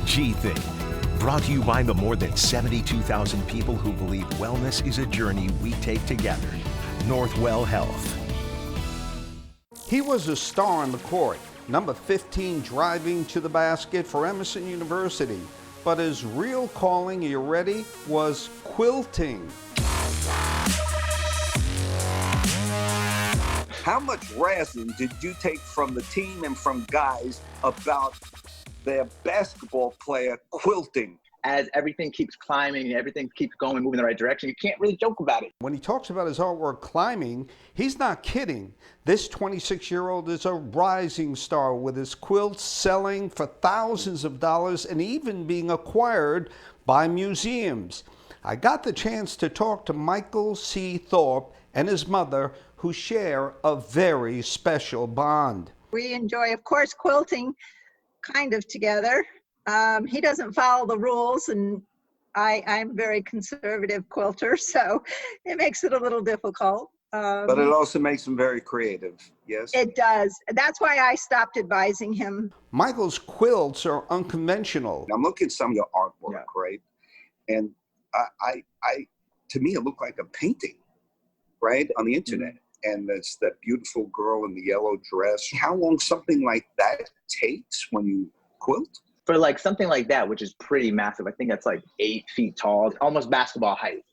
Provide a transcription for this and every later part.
G-Thing, brought to you by the more than 72,000 people who believe wellness is a journey we take together. Northwell Health. He was a star on the court, number 15 driving to the basket for Emerson University. But his real calling, are you ready, was quilting. How much razzing did you take from the team and from guys about their basketball player quilting? As everything keeps climbing and everything keeps going, moving in the right direction, you can't really joke about it. When he talks about his artwork climbing, he's not kidding. This 26-year-old is a rising star with his quilts selling for thousands of dollars and even being acquired by museums. I got the chance to talk to Michael C. Thorpe and his mother, who share a very special bond. We enjoy, of course, quilting kind of together. He doesn't follow the rules, and I'm a very conservative quilter, so it makes it a little difficult. But it also makes him very creative, yes? It does. That's why I stopped advising him. Michael's quilts are unconventional. I'm looking at some of your artwork, right? And to me, it looked like a painting, right, on the internet. And it's that beautiful girl in the yellow dress. How long something like that takes when you quilt? For like something like that, which is pretty massive, I think that's like 8 feet tall, almost basketball height.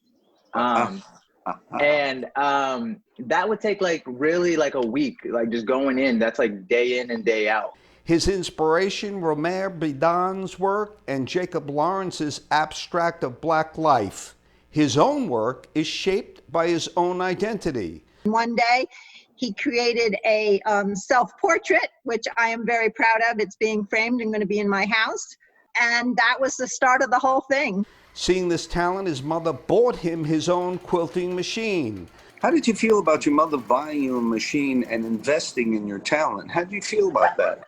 And that would take like really like a week, like just going in. That's like day in and day out. His inspiration, Romer Bidon's work and Jacob Lawrence's abstract of black life. His own work is shaped by his own identity. One day, he created a self-portrait, which I am very proud of. It's being framed and going to be in my house. And that was the start of the whole thing. Seeing this talent, his mother bought him his own quilting machine. How did you feel about your mother buying you a machine and investing in your talent? How did you feel about that?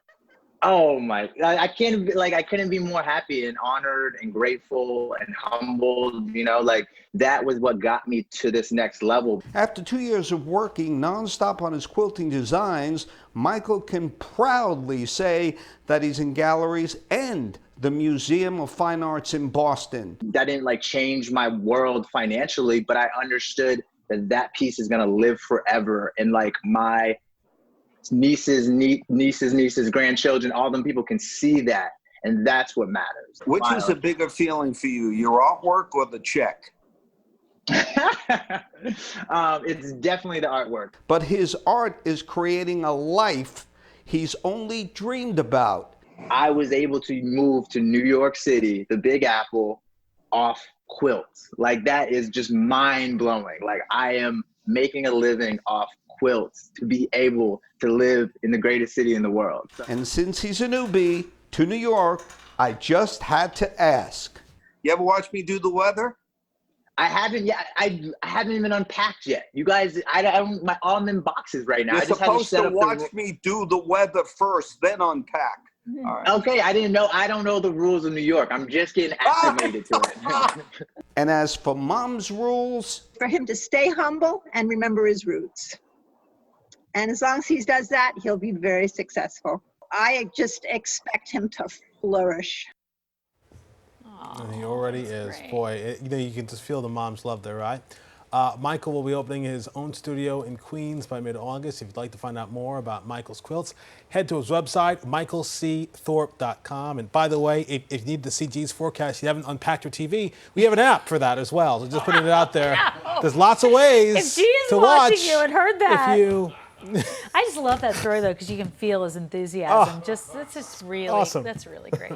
Oh my, I couldn't be more happy and honored and grateful and humbled, you know, like that was what got me to this next level. After 2 years of working nonstop on his quilting designs, Michael can proudly say that he's in galleries and the Museum of Fine Arts in Boston. That didn't like change my world financially, but I understood that that piece is gonna live forever. And like my nieces, grandchildren, all them people can see that, and that's what matters. Which is a bigger feeling for you, your artwork or the check? It's definitely the artwork. But his art is creating a life he's only dreamed about. I was able to move to New York City, the Big Apple, off quilts. Like that is just mind-blowing. Like I am making a living off quilts to be able to live in the greatest city in the world. And since he's a newbie to New York, I just had to ask. You ever watch me do the weather? I haven't yet. I haven't even unpacked yet. You guys, I'm in boxes right now. You're I just supposed to watch me do the weather first, then unpack. All right. Okay, I didn't know. I don't know the rules of New York. I'm just getting acclimated to it. And as for Mom's rules, For him to stay humble and remember his roots. And as long as he does that, he'll be very successful. I just expect him to flourish. And he already is. great. Boy, you can just feel the mom's love there, right? Michael will be opening his own studio in Queens by mid-August. If you'd like to find out more about Michael's quilts, head to his website, michaelcthorpe.com. And by the way, if you need the CG's forecast, you haven't unpacked your TV, we have an app for that as well. So just putting it out there. There's lots of ways If G is to watching watch. you and heard that. If you I just love that story though, because you can feel his enthusiasm. Oh, That's just really, awesome. that's really great.